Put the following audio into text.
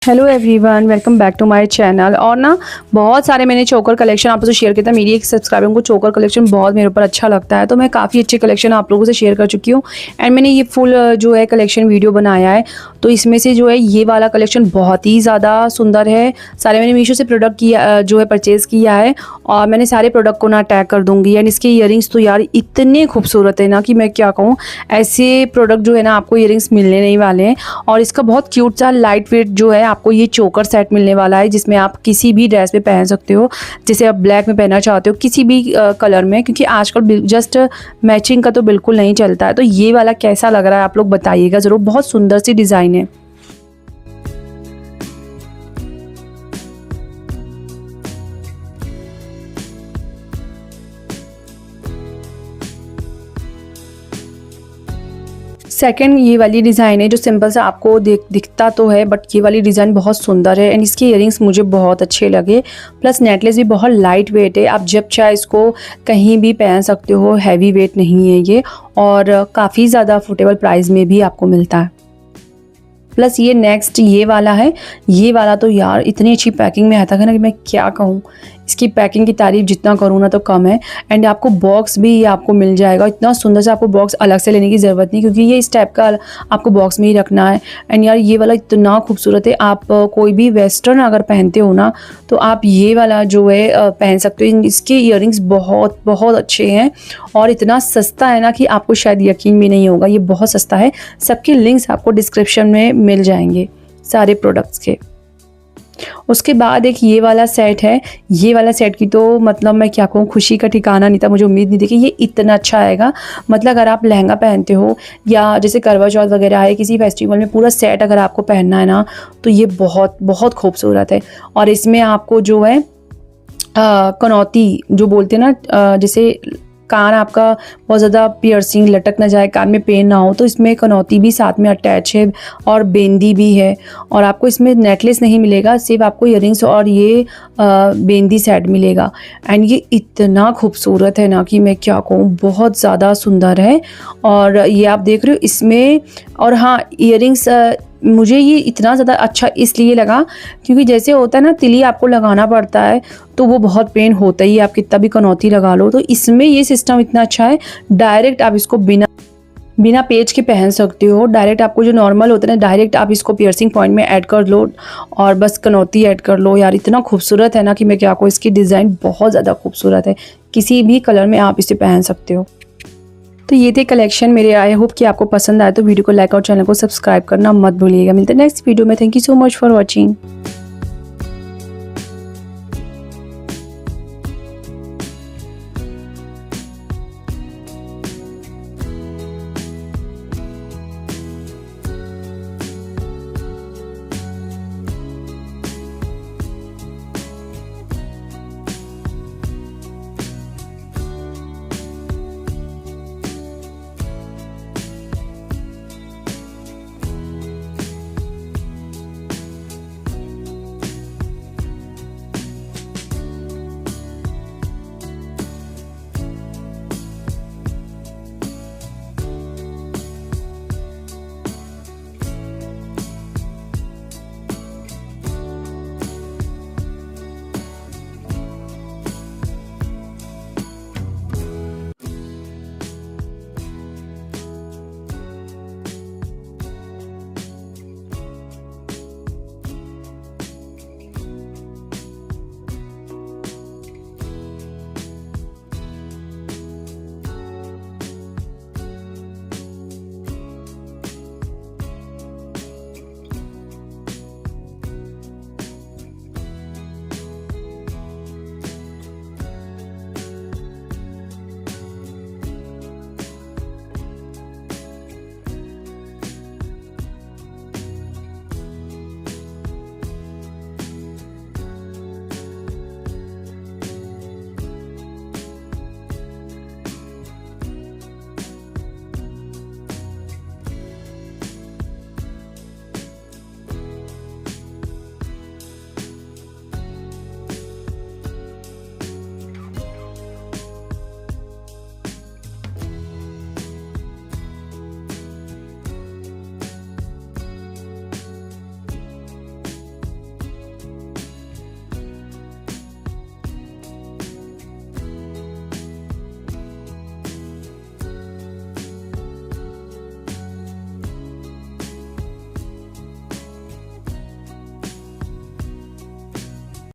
Hello everyone, welcome back to my channel. और ना बहुत सारे मैंने चोकर कलेक्शन आप लोगों से शेयर किया था। मेरी एक सब्सक्राइबर को चोकर कलेक्शन बहुत मेरे ऊपर अच्छा लगता है, तो मैं काफ़ी अच्छे कलेक्शन आप लोगों से शेयर कर चुकी हूँ। एंड मैंने ये फुल जो है कलेक्शन वीडियो बनाया है, तो इसमें से जो है ये वाला कलेक्शन बहुत ही ज़्यादा सुंदर है। सारे मैंने मीशो से प्रोडक्ट किया जो है परचेज़ किया है, और मैंने सारे प्रोडक्ट को ना टैग कर दूँगी। एंड इसके ईयरिंग्स तो यार इतने खूबसूरत है ना कि मैं क्या कहूँ। ऐसे प्रोडक्ट जो है ना आपको ईयरिंग्स मिलने नहीं वाले हैं। और इसका बहुत क्यूट सा लाइट वेट जो है आपको ये चोकर सेट मिलने वाला है, जिसमें आप किसी भी ड्रेस पे पहन सकते हो। जैसे आप ब्लैक में पहनना चाहते हो, किसी भी कलर में, क्योंकि आजकल जस्ट मैचिंग का तो बिल्कुल नहीं चलता है। तो ये वाला कैसा लग रहा है आप लोग बताइएगा ज़रूर। बहुत सुंदर सी डिज़ाइन है। सेकंड ये वाली डिज़ाइन है जो सिंपल सा आपको दिखता तो है, बट ये वाली डिज़ाइन बहुत सुंदर है। एंड इसके इयरिंग्स मुझे बहुत अच्छे लगे। प्लस नेकलेस भी बहुत लाइट वेट है, आप जब चाहे इसको कहीं भी पहन सकते हो। हैवी वेट नहीं है ये, और काफ़ी ज़्यादा अफोर्डेबल प्राइस में भी आपको मिलता है। प्लस ये नेक्स्ट ये वाला है। ये वाला तो यार इतनी अच्छी पैकिंग में आता है ना कि मैं क्या कहूँ। इसकी पैकिंग की तारीफ जितना करूँ ना तो कम है। एंड आपको बॉक्स भी ये आपको मिल जाएगा। इतना सुंदर सा, आपको बॉक्स अलग से लेने की ज़रूरत नहीं, क्योंकि ये इस टाइप का आपको बॉक्स में ही रखना है। एंड यार ये वाला इतना खूबसूरत है। आप कोई भी वेस्टर्न अगर पहनते हो ना, तो आप ये वाला जो है पहन सकते हो। इसके ईयरिंग्स बहुत बहुत अच्छे हैं, और इतना सस्ता है ना कि आपको शायद यकीन भी नहीं होगा। ये बहुत सस्ता है। सबके लिंक्स आपको डिस्क्रिप्शन में मिल जाएंगे सारे प्रोडक्ट्स के। उसके बाद एक ये वाला सेट है। ये वाला सेट की तो मतलब मैं क्या कहूँ, खुशी का ठिकाना नहीं था। मुझे उम्मीद नहीं थी कि ये इतना अच्छा आएगा। मतलब अगर आप लहंगा पहनते हो, या जैसे करवा चौथ वगैरह है, किसी फेस्टिवल में पूरा सेट अगर आपको पहनना है ना, तो ये बहुत बहुत खूबसूरत है। और इसमें आपको जो है कनौती जो बोलते हैं ना, जैसे कान आपका बहुत ज़्यादा पियर्सिंग लटक ना जाए, कान में पेन ना हो, तो इसमें कनौती भी साथ में अटैच है, और बेंदी भी है। और आपको इसमें नेकलेस नहीं मिलेगा, सिर्फ आपको इयरिंग्स और ये बेंदी सेट मिलेगा। एंड ये इतना खूबसूरत है ना कि मैं क्या कहूँ, बहुत ज़्यादा सुंदर है। और ये आप देख रहे हो इसमें। और हाँ, इयरिंग्स मुझे ये इतना ज़्यादा अच्छा इसलिए लगा क्योंकि जैसे होता है ना, तिली आपको लगाना पड़ता है तो वो बहुत पेन होता ही है, आप कितना भी कनौती लगा लो। तो इसमें ये सिस्टम इतना अच्छा है, डायरेक्ट आप इसको बिना पेच के पहन सकते हो। डायरेक्ट आपको जो नॉर्मल होता है ना, डायरेक्ट आप इसको पियर्सिंग पॉइंट में ऐड कर लो, और बस कनौती ऐड कर लो। यार इतना खूबसूरत है ना कि मैं क्या कहूँ। इसकी डिज़ाइन बहुत ज़्यादा खूबसूरत है। किसी भी कलर में आप इसे पहन सकते हो। तो ये थे कलेक्शन मेरे। आई होप कि आपको पसंद आए, तो वीडियो को लाइक और चैनल को सब्सक्राइब करना मत भूलिएगा। मिलते हैं नेक्स्ट वीडियो में। Thank you so much for watching.